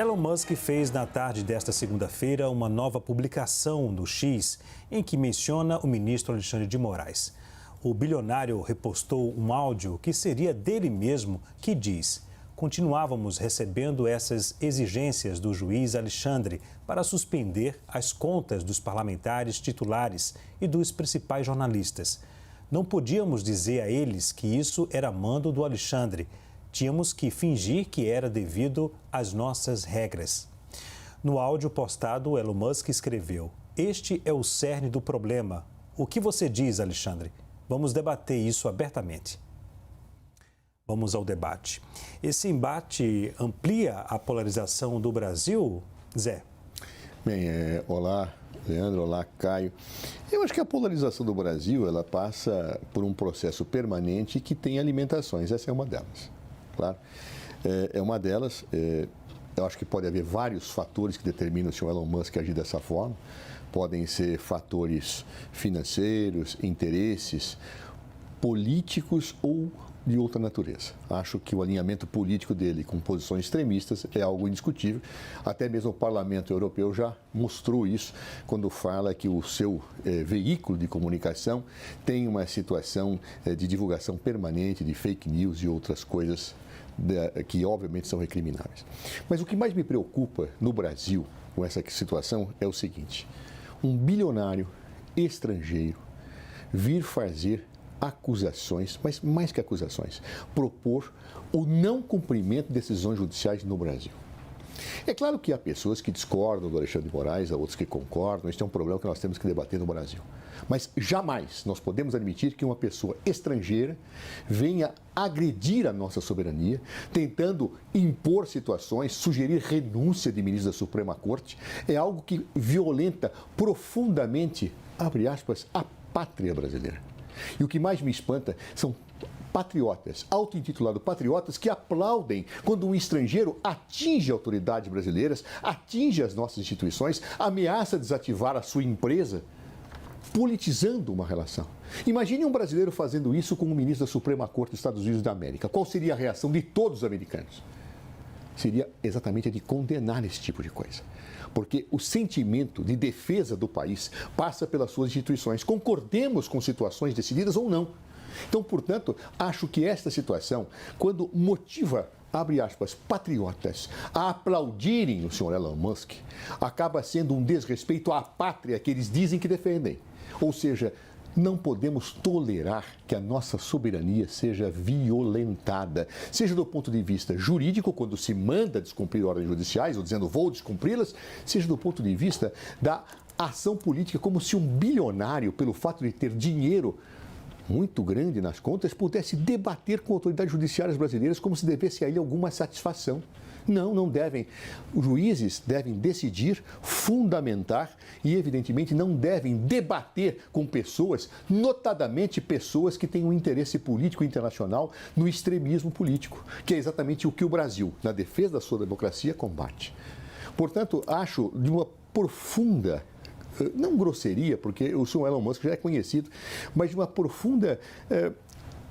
Elon Musk fez na tarde desta segunda-feira uma nova publicação no X em que menciona o ministro Alexandre de Moraes. O bilionário repostou um áudio que seria dele mesmo que diz: continuávamos recebendo essas exigências do juiz Alexandre para suspender as contas dos parlamentares titulares e dos principais jornalistas. Não podíamos dizer a eles que isso era mando do Alexandre. Tínhamos que fingir que era devido às nossas regras. No áudio postado, Elon Musk escreveu: este é o cerne do problema. O que você diz, Alexandre? Vamos debater isso abertamente. Vamos ao debate. Esse embate amplia a polarização do Brasil, Zé? Bem, olá, Leandro, olá, Caio. Eu acho que a polarização do Brasil, ela passa por um processo permanente que tem alimentações. Essa é uma delas, claro. É uma delas. Eu acho que pode haver vários fatores que determinam se o Elon Musk agir dessa forma. Podem ser fatores financeiros, interesses políticos ou de outra natureza. Acho que o alinhamento político dele com posições extremistas é algo indiscutível. Até mesmo o Parlamento Europeu já mostrou isso quando fala que o seu veículo de comunicação tem uma situação de divulgação permanente de fake news e outras coisas que obviamente são recrimináveis. Mas o que mais me preocupa no Brasil com essa situação é o seguinte: um bilionário estrangeiro vir fazer acusações, mas mais que acusações, propor o não cumprimento de decisões judiciais no Brasil. É claro que há pessoas que discordam do Alexandre de Moraes, há outros que concordam, este é um problema que nós temos que debater no Brasil. Mas jamais nós podemos admitir que uma pessoa estrangeira venha agredir a nossa soberania, tentando impor situações, sugerir renúncia de ministros da Suprema Corte. É algo que violenta profundamente, abre aspas, a pátria brasileira. E o que mais me espanta são patriotas, auto-intitulados patriotas, que aplaudem quando um estrangeiro atinge autoridades brasileiras, atinge as nossas instituições, ameaça desativar a sua empresa, politizando uma relação. Imagine um brasileiro fazendo isso com um ministro da Suprema Corte dos Estados Unidos da América. Qual seria a reação de todos os americanos? Seria exatamente a de condenar esse tipo de coisa. Porque o sentimento de defesa do país passa pelas suas instituições, concordemos com situações decididas ou não. Então, portanto, acho que esta situação, quando motiva, abre aspas, patriotas a aplaudirem o senhor Elon Musk, acaba sendo um desrespeito à pátria que eles dizem que defendem. Ou seja, não podemos tolerar que a nossa soberania seja violentada, seja do ponto de vista jurídico, quando se manda descumprir ordens judiciais, ou dizendo vou descumpri-las, seja do ponto de vista da ação política, como se um bilionário, pelo fato de ter dinheiro muito grande nas contas, pudesse debater com autoridades judiciárias brasileiras como se devesse a ele alguma satisfação. Não, não devem. Os juízes devem decidir, fundamentar e, evidentemente, não devem debater com pessoas, notadamente pessoas que têm um interesse político internacional no extremismo político, que é exatamente o que o Brasil, na defesa da sua democracia, combate. Portanto, acho de uma profunda, não grosseria, porque o senhor Elon Musk já é conhecido, mas de uma profunda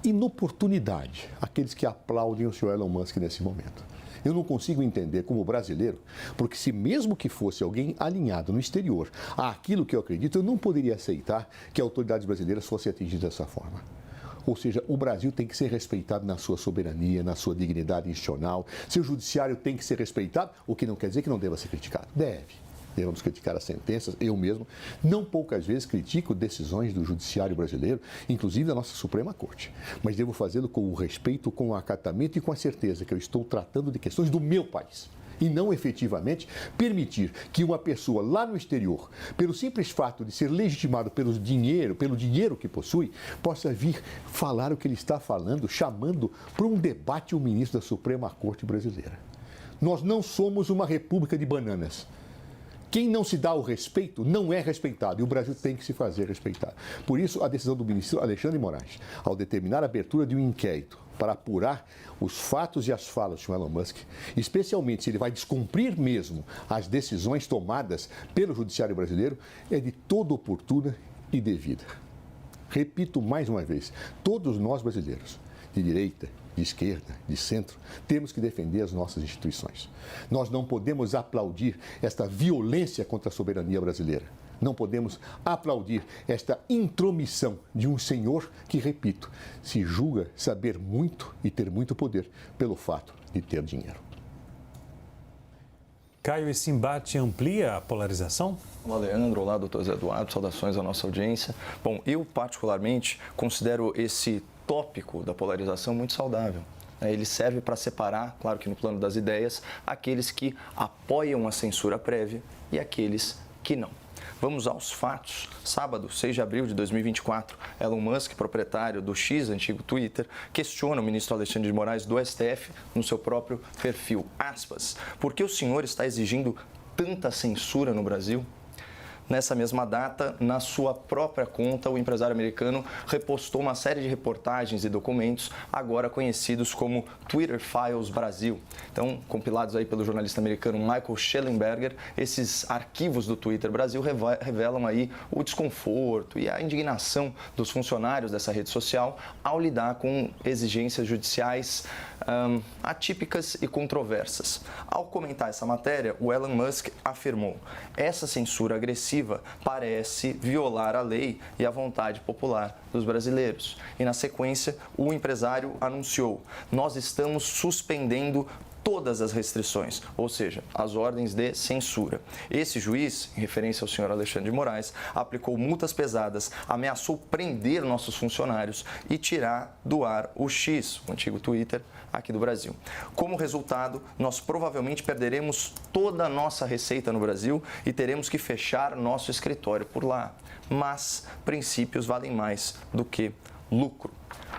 inoportunidade aqueles que aplaudem o senhor Elon Musk nesse momento. Eu não consigo entender como brasileiro, porque se mesmo que fosse alguém alinhado no exterior àquilo que eu acredito, eu não poderia aceitar que autoridades brasileiras fossem atingidas dessa forma. Ou seja, o Brasil tem que ser respeitado na sua soberania, na sua dignidade institucional. Seu judiciário tem que ser respeitado, o que não quer dizer que não deva ser criticado. Deve. Devemos criticar as sentenças, eu mesmo, não poucas vezes critico decisões do judiciário brasileiro, inclusive da nossa Suprema Corte, mas devo fazê-lo com o respeito, com o acatamento e com a certeza que eu estou tratando de questões do meu país. E não efetivamente permitir que uma pessoa lá no exterior, pelo simples fato de ser legitimado pelo dinheiro que possui, possa vir falar o que ele está falando, chamando para um debate o ministro da Suprema Corte brasileira. Nós não somos uma república de bananas. Quem não se dá o respeito não é respeitado, e o Brasil tem que se fazer respeitar. Por isso, a decisão do ministro Alexandre de Moraes, ao determinar a abertura de um inquérito para apurar os fatos e as falas do Elon Musk, especialmente se ele vai descumprir mesmo as decisões tomadas pelo judiciário brasileiro, é de toda oportuna e devida. Repito mais uma vez, todos nós brasileiros de direita, de esquerda, de centro, temos que defender as nossas instituições. Nós não podemos aplaudir esta violência contra a soberania brasileira. Não podemos aplaudir esta intromissão de um senhor que, repito, se julga saber muito e ter muito poder pelo fato de ter dinheiro. Caio, esse embate amplia a polarização? Olá, Leandro. Olá, doutor Zé Eduardo. Saudações à nossa audiência. Bom, eu particularmente considero esse tópico da polarização muito saudável. Ele serve para separar, claro que no plano das ideias, aqueles que apoiam a censura prévia e aqueles que não. Vamos aos fatos. Sábado, 6 de abril de 2024, Elon Musk, proprietário do X, antigo Twitter, questiona o ministro Alexandre de Moraes do STF no seu próprio perfil. Aspas, por que o senhor está exigindo tanta censura no Brasil? Nessa mesma data, na sua própria conta, o empresário americano repostou uma série de reportagens e documentos, agora conhecidos como Twitter Files Brasil. Então, compilados aí pelo jornalista americano Michael Shellenberger, esses arquivos do Twitter Brasil revelam aí o desconforto e a indignação dos funcionários dessa rede social ao lidar com exigências judiciais atípicas e controversas. Ao comentar essa matéria, o Elon Musk afirmou: essa censura agressiva parece violar a lei e a vontade popular dos brasileiros. E, na sequência, o empresário anunciou: nós estamos suspendendo todas as restrições, ou seja, as ordens de censura. Esse juiz, em referência ao senhor Alexandre de Moraes, aplicou multas pesadas, ameaçou prender nossos funcionários e tirar do ar o X, o antigo Twitter, aqui do Brasil. Como resultado, nós provavelmente perderemos toda a nossa receita no Brasil e teremos que fechar nosso escritório por lá. Mas princípios valem mais do que lucro.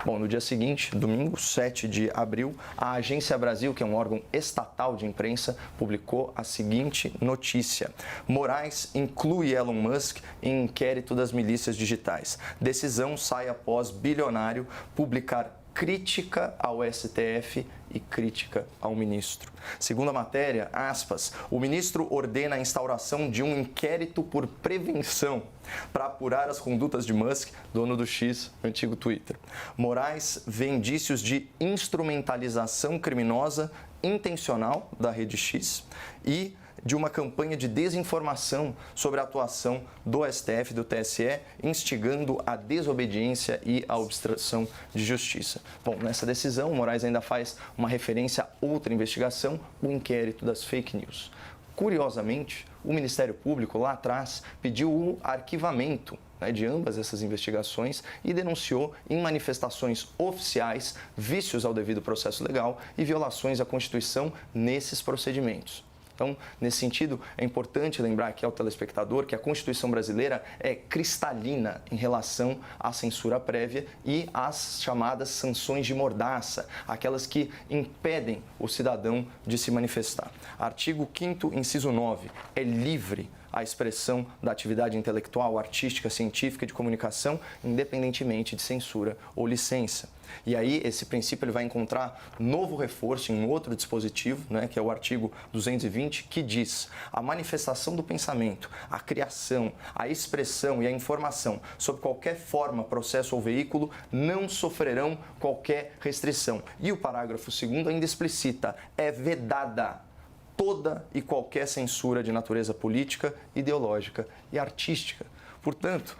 Bom, no dia seguinte, domingo, 7 de abril, a Agência Brasil, que é um órgão estatal de imprensa, publicou a seguinte notícia: Moraes inclui Elon Musk em inquérito das milícias digitais. Decisão sai após bilionário publicar crítica ao STF e crítica ao ministro. Segundo a matéria, aspas, o ministro ordena a instauração de um inquérito por prevenção para apurar as condutas de Musk, dono do X, antigo Twitter. Moraes vê indícios de instrumentalização criminosa intencional da rede X e de uma campanha de desinformação sobre a atuação do STF e do TSE, instigando a desobediência e a obstrução de justiça. Bom, nessa decisão, Moraes ainda faz uma referência a outra investigação, o inquérito das fake news. Curiosamente, o Ministério Público, lá atrás, pediu o arquivamento de ambas essas investigações e denunciou em manifestações oficiais vícios ao devido processo legal e violações à Constituição nesses procedimentos. Então, nesse sentido, é importante lembrar aqui ao telespectador que a Constituição brasileira é cristalina em relação à censura prévia e às chamadas sanções de mordaça, aquelas que impedem o cidadão de se manifestar. Artigo 5º, inciso 9, é livre a expressão da atividade intelectual, artística, científica e de comunicação, independentemente de censura ou licença. E aí, esse princípio ele vai encontrar novo reforço em outro dispositivo, que é o artigo 220, que diz: a manifestação do pensamento, a criação, a expressão e a informação sob qualquer forma, processo ou veículo não sofrerão qualquer restrição. E o parágrafo 2º ainda explicita: é vedada toda e qualquer censura de natureza política, ideológica e artística. Portanto,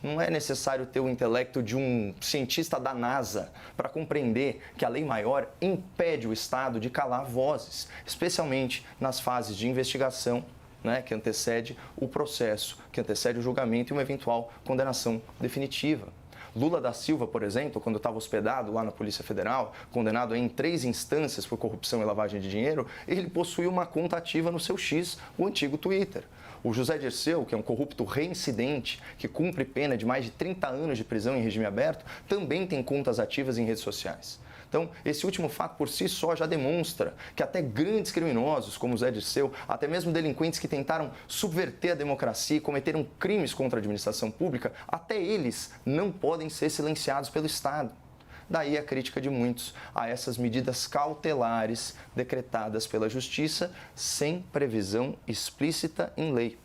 não é necessário ter o intelecto de um cientista da NASA para compreender que a lei maior impede o Estado de calar vozes, especialmente nas fases de investigação, que antecede o processo, que antecede o julgamento e uma eventual condenação definitiva. Lula da Silva, por exemplo, quando estava hospedado lá na Polícia Federal, condenado em 3 instâncias por corrupção e lavagem de dinheiro, ele possuía uma conta ativa no seu X, o antigo Twitter. O José Dirceu, que é um corrupto reincidente, que cumpre pena de mais de 30 anos de prisão em regime aberto, também tem contas ativas em redes sociais. Então, esse último fato por si só já demonstra que até grandes criminosos, como o Zé Dirceu, até mesmo delinquentes que tentaram subverter a democracia e cometeram crimes contra a administração pública, até eles não podem ser silenciados pelo Estado. Daí a crítica de muitos a essas medidas cautelares decretadas pela Justiça sem previsão explícita em lei.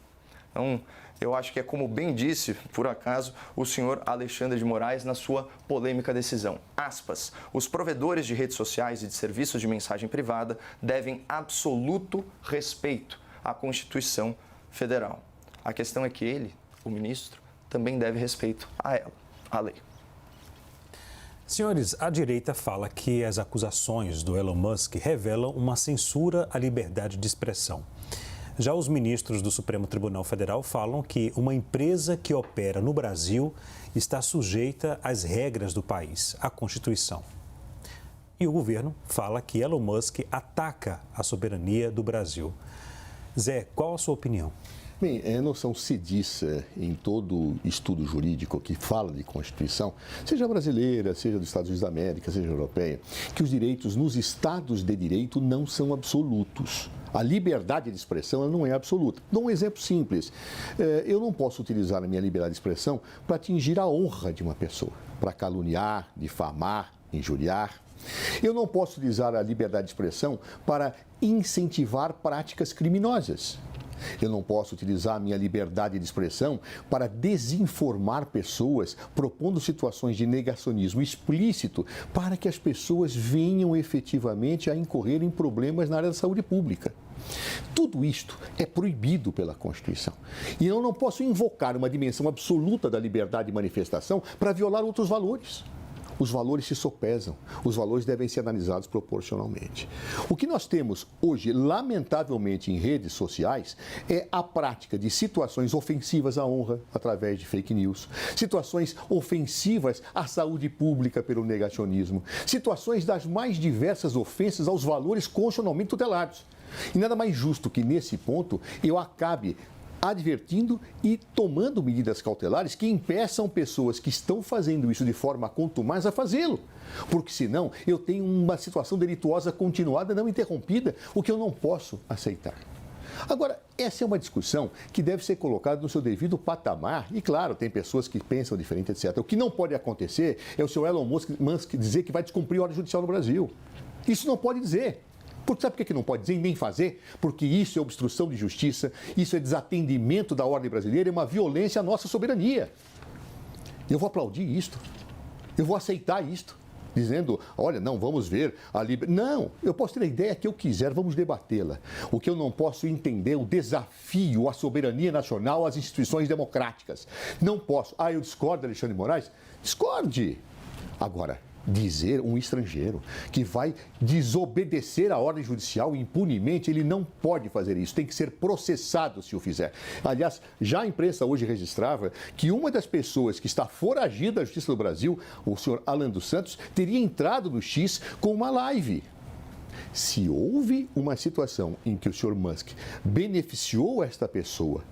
Então, Eu acho que é como bem disse, por acaso, o senhor Alexandre de Moraes na sua polêmica decisão. Aspas, os provedores de redes sociais e de serviços de mensagem privada devem absoluto respeito à Constituição Federal. A questão é que ele, o ministro, também deve respeito a ela, à lei. Senhores, a direita fala que as acusações do Elon Musk revelam uma censura à liberdade de expressão. Já os ministros do Supremo Tribunal Federal falam que uma empresa que opera no Brasil está sujeita às regras do país, à Constituição. E o governo fala que Elon Musk ataca a soberania do Brasil. Zé, qual a sua opinião? Bem, é noção sediça em todo estudo jurídico que fala de Constituição, seja brasileira, seja dos Estados Unidos da América, seja europeia, que os direitos nos estados de direito não são absolutos. A liberdade de expressão ela não é absoluta. Dou um exemplo simples. Eu não posso utilizar a minha liberdade de expressão para atingir a honra de uma pessoa, para caluniar, difamar, injuriar. Eu não posso utilizar a liberdade de expressão para incentivar práticas criminosas. Eu não posso utilizar a minha liberdade de expressão para desinformar pessoas, propondo situações de negacionismo explícito para que as pessoas venham efetivamente a incorrer em problemas na área da saúde pública. Tudo isto é proibido pela Constituição. E eu não posso invocar uma dimensão absoluta da liberdade de manifestação para violar outros valores. Os valores se sopesam, os valores devem ser analisados proporcionalmente. O que nós temos hoje, lamentavelmente, em redes sociais, é a prática de situações ofensivas à honra através de fake news, situações ofensivas à saúde pública pelo negacionismo, situações das mais diversas ofensas aos valores constitucionalmente tutelados. E nada mais justo que, nesse ponto, eu acabe advertindo e tomando medidas cautelares que impeçam pessoas que estão fazendo isso de forma contumaz a fazê-lo. Porque senão eu tenho uma situação delituosa continuada, não interrompida, o que eu não posso aceitar. Agora, essa é uma discussão que deve ser colocada no seu devido patamar. E, claro, tem pessoas que pensam diferente, etc. O que não pode acontecer é o senhor Elon Musk dizer que vai descumprir a ordem judicial no Brasil. Isso não pode dizer. Porque sabe por que não pode dizer nem fazer? Porque isso é obstrução de justiça, isso é desatendimento da ordem brasileira, é uma violência à nossa soberania. Eu vou aplaudir isto, eu vou aceitar isto, dizendo, olha, não, vamos ver a liberdade. Não, eu posso ter a ideia que eu quiser, vamos debatê-la. O que eu não posso entender é o desafio à soberania nacional, às instituições democráticas. Não posso. Ah, eu discordo, Alexandre de Moraes? Discorde. Agora, dizer um estrangeiro que vai desobedecer a ordem judicial impunemente, ele não pode fazer isso, tem que ser processado se o fizer. Aliás, já a imprensa hoje registrava que uma das pessoas que está foragida da Justiça do Brasil, o senhor Alan dos Santos, teria entrado no X com uma live. Se houve uma situação em que o senhor Musk beneficiou esta pessoa,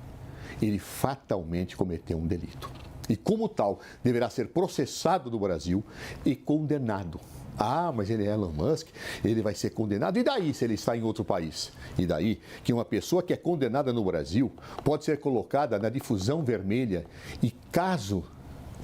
ele fatalmente cometeu um delito. E, como tal, deverá ser processado no Brasil e condenado. Ah, mas ele é Elon Musk, ele vai ser condenado. E daí, se ele está em outro país? E daí que uma pessoa que é condenada no Brasil pode ser colocada na difusão vermelha e, caso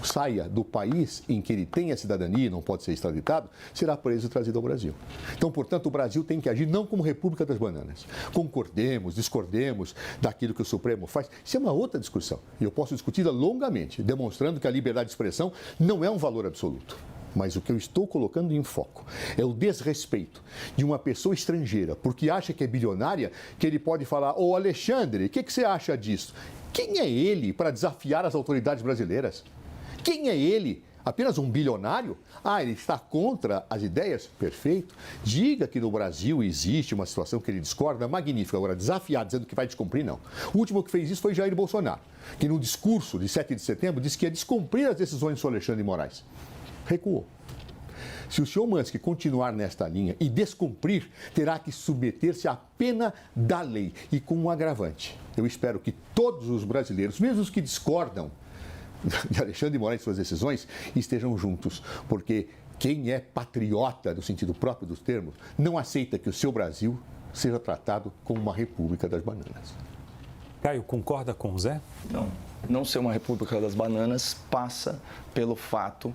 saia do país em que ele tem a cidadania e não pode ser extraditado, será preso e trazido ao Brasil. Então, portanto, o Brasil tem que agir não como República das Bananas. Concordemos, discordemos daquilo que o Supremo faz. Isso é uma outra discussão. E eu posso discuti-la longamente, demonstrando que a liberdade de expressão não é um valor absoluto. Mas o que eu estou colocando em foco é o desrespeito de uma pessoa estrangeira, porque acha que é bilionária, que ele pode falar, ô Alexandre, o que você acha disso? Quem é ele para desafiar as autoridades brasileiras? Quem é ele? Apenas um bilionário? Ah, ele está contra as ideias? Perfeito. Diga que no Brasil existe uma situação que ele discorda, magnífica. Agora, desafiar, dizendo que vai descumprir, não. O último que fez isso foi Jair Bolsonaro, que no discurso de 7 de setembro disse que ia descumprir as decisões do senhor Alexandre de Moraes. Recuou. Se o senhor Musk continuar nesta linha e descumprir, terá que submeter-se à pena da lei e com um agravante. Eu espero que todos os brasileiros, mesmo os que discordam de Alexandre de Moraes e suas decisões, estejam juntos, porque quem é patriota, no sentido próprio dos termos, não aceita que o seu Brasil seja tratado como uma república das bananas. Caio, concorda com o Zé? Não ser uma república das bananas passa pelo fato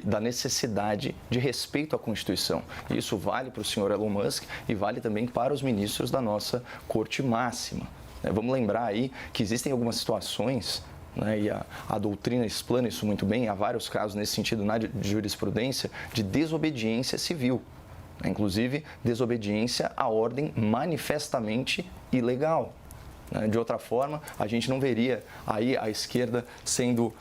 da necessidade de respeito à Constituição. Isso vale para o senhor Elon Musk e vale também para os ministros da nossa Corte Máxima. Vamos lembrar aí que existem algumas situações, né, e a doutrina explana isso muito bem, há vários casos nesse sentido na jurisprudência, de desobediência civil. Inclusive, desobediência à ordem manifestamente ilegal. De outra forma, a gente não veria aí a esquerda sendo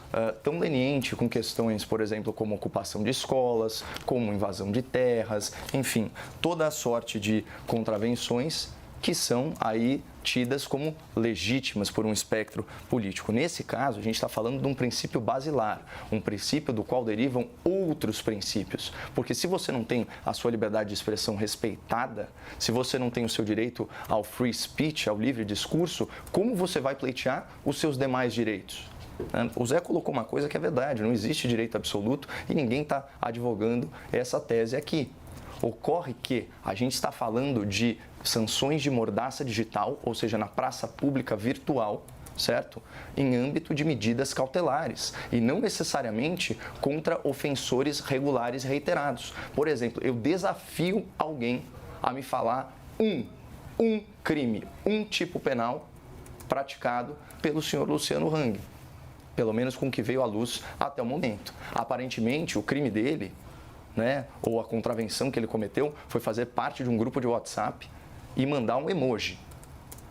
tão leniente com questões, por exemplo, como ocupação de escolas, como invasão de terras, enfim, toda a sorte de contravenções que são aí tidas como legítimas por um espectro político. Nesse caso, a gente está falando de um princípio basilar, um princípio do qual derivam outros princípios. Porque se você não tem a sua liberdade de expressão respeitada, se você não tem o seu direito ao free speech, ao livre discurso, como você vai pleitear os seus demais direitos? O Zé colocou uma coisa que é verdade, não existe direito absoluto e ninguém está advogando essa tese aqui. Ocorre que a gente está falando de sanções de mordaça digital, ou seja, na praça pública virtual, certo? Em âmbito de medidas cautelares e não necessariamente contra ofensores regulares reiterados. Por exemplo, eu desafio alguém a me falar um crime, um tipo penal praticado pelo senhor Luciano Hang, pelo menos com o que veio à luz até o momento. Aparentemente, o crime dele, né, ou a contravenção que ele cometeu foi fazer parte de um grupo de WhatsApp e mandar um emoji.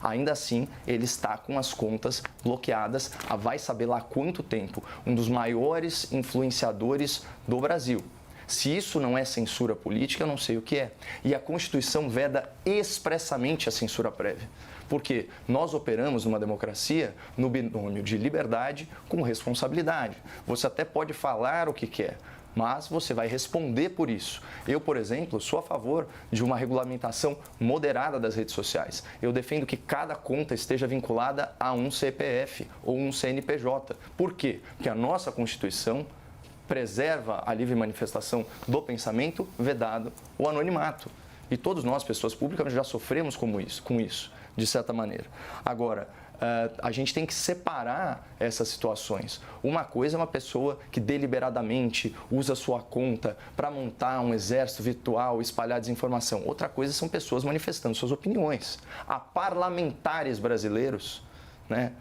Ainda assim, ele está com as contas bloqueadas há vai saber lá quanto tempo. Um dos maiores influenciadores do Brasil. Se isso não é censura política, eu não sei o que é. E a Constituição veda expressamente a censura prévia. Porque nós operamos numa democracia no binômio de liberdade com responsabilidade. Você até pode falar o que quer, mas você vai responder por isso. Eu, por exemplo, sou a favor de uma regulamentação moderada das redes sociais. Eu defendo que cada conta esteja vinculada a um CPF ou um CNPJ. Por quê? Porque a nossa Constituição preserva a livre manifestação do pensamento, vedado o anonimato. E todos nós, pessoas públicas, já sofremos com isso, de certa maneira. Agora, a gente tem que separar essas situações. Uma coisa é uma pessoa que deliberadamente usa sua conta para montar um exército virtual, espalhar desinformação. Outra coisa são pessoas manifestando suas opiniões. Há parlamentares brasileiros, né,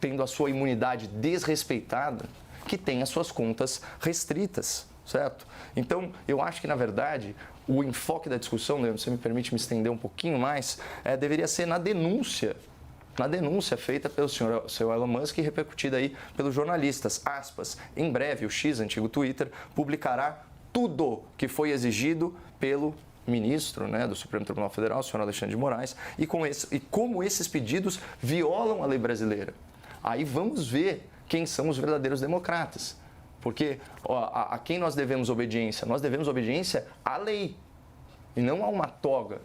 tendo a sua imunidade desrespeitada, que têm as suas contas restritas, certo? Então, eu acho que, na verdade, o enfoque da discussão, Leandro, se você me permite me estender um pouquinho mais, deveria ser na denúncia feita pelo senhor Elon Musk e repercutida aí pelos jornalistas. Aspas, em breve o X, antigo Twitter, publicará tudo que foi exigido pelo ministro, né, do Supremo Tribunal Federal, o senhor Alexandre de Moraes, e como esses pedidos violam a lei brasileira. Aí vamos ver quem são os verdadeiros democratas. Porque a quem nós devemos obediência? Nós devemos obediência à lei e não a uma toga.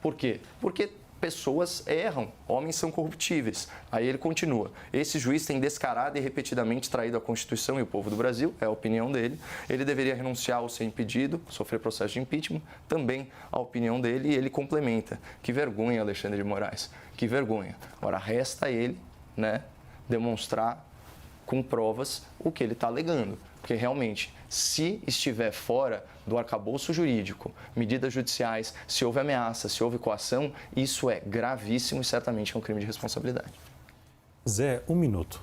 Por quê? Porque pessoas erram, homens são corruptíveis. Aí ele continua. Esse juiz tem descarado e repetidamente traído a Constituição e o povo do Brasil, é a opinião dele. Ele deveria renunciar ou ser impedido, sofrer processo de impeachment, também a opinião dele, e ele complementa. Que vergonha, Alexandre de Moraes, que vergonha. Agora, resta a ele, né, demonstrar com provas o que ele está alegando. Porque realmente, se estiver fora do arcabouço jurídico, medidas judiciais, se houve ameaça, se houve coação, isso é gravíssimo e certamente é um crime de responsabilidade. Zé, um minuto.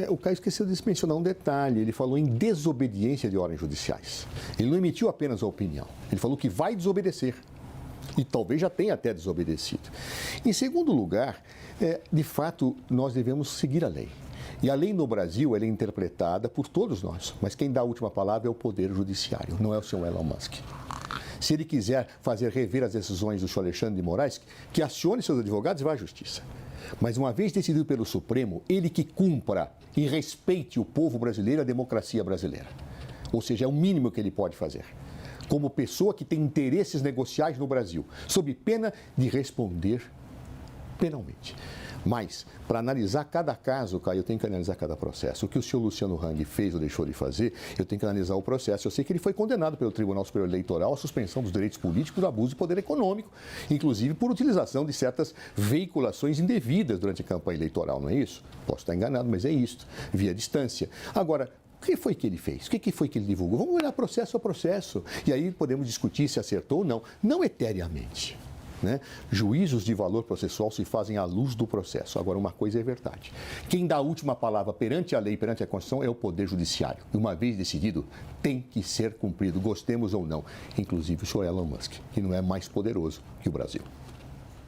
O Caio esqueceu de mencionar um detalhe. Ele falou em desobediência de ordens judiciais. Ele não emitiu apenas a opinião. Ele falou que vai desobedecer. E talvez já tenha até desobedecido. Em segundo lugar, de fato, nós devemos seguir a lei. E a lei no Brasil ela é interpretada por todos nós, mas quem dá a última palavra é o Poder Judiciário, não é o senhor Elon Musk. Se ele quiser fazer rever as decisões do senhor Alexandre de Moraes, que acione seus advogados e vá à Justiça. Mas uma vez decidido pelo Supremo, ele que cumpra e respeite o povo brasileiro e a democracia brasileira. Ou seja, é o mínimo que ele pode fazer. Como pessoa que tem interesses negociais no Brasil, sob pena de responder penalmente. Mas, para analisar cada caso, Caio, eu tenho que analisar cada processo. O que o senhor Luciano Hang fez ou deixou de fazer, eu tenho que analisar o processo. Eu sei que ele foi condenado pelo Tribunal Superior Eleitoral à suspensão dos direitos políticos, abuso de poder econômico, inclusive por utilização de certas veiculações indevidas durante a campanha eleitoral, não é isso? Posso estar enganado, mas é isso, via distância. Agora, o que foi que ele fez? O que foi que ele divulgou? Vamos olhar processo a processo. E aí podemos discutir se acertou ou não. Não eteriamente. né? Juízos de valor processual se fazem à luz do processo. Agora, uma coisa é verdade. Quem dá a última palavra perante a lei, perante a Constituição, é o Poder Judiciário. E uma vez decidido, tem que ser cumprido, gostemos ou não. Inclusive o senhor Elon Musk, que não é mais poderoso que o Brasil.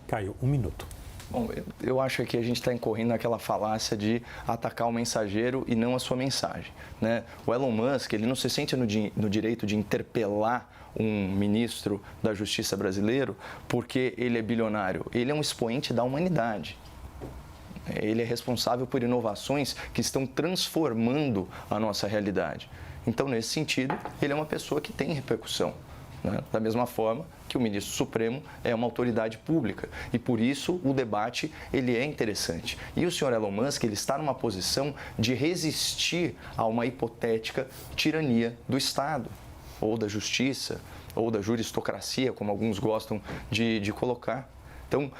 Caio, 1 minuto. Bom, eu acho que a gente está incorrendo naquela falácia de atacar o mensageiro e não a sua mensagem, né? O Elon Musk, ele não se sente no direito de interpelar um ministro da Justiça brasileiro porque ele é bilionário. Ele é um expoente da humanidade. Ele é responsável por inovações que estão transformando a nossa realidade. Então, nesse sentido, ele é uma pessoa que tem repercussão, né? Da mesma forma que o ministro Supremo é uma autoridade pública e por isso o debate ele é interessante. E o senhor Elon Musk ele está numa posição de resistir a uma hipotética tirania do Estado ou da justiça ou da juristocracia, como alguns gostam de colocar. Então,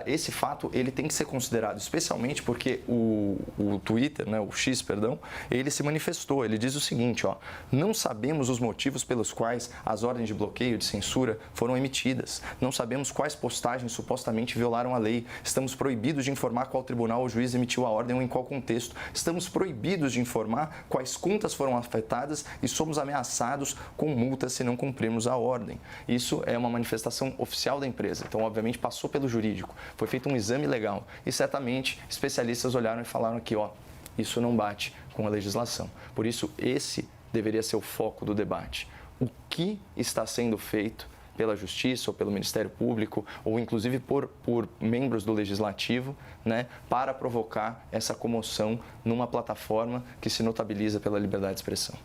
esse fato ele tem que ser considerado, especialmente porque o Twitter, né, o X, perdão, ele se manifestou. Ele diz o seguinte, ó, não sabemos os motivos pelos quais as ordens de bloqueio, de censura foram emitidas. Não sabemos quais postagens supostamente violaram a lei. Estamos proibidos de informar qual tribunal ou juiz emitiu a ordem ou em qual contexto. Estamos proibidos de informar quais contas foram afetadas e somos ameaçados com multas se não cumprirmos a ordem. Isso é uma manifestação oficial da empresa. Então, obviamente, passou pelo jurídico, foi feito um exame legal e certamente especialistas olharam e falaram que isso não bate com a legislação. Por isso, esse deveria ser o foco do debate. O que está sendo feito pela Justiça ou pelo Ministério Público ou inclusive por membros do Legislativo, né, para provocar essa comoção numa plataforma que se notabiliza pela liberdade de expressão.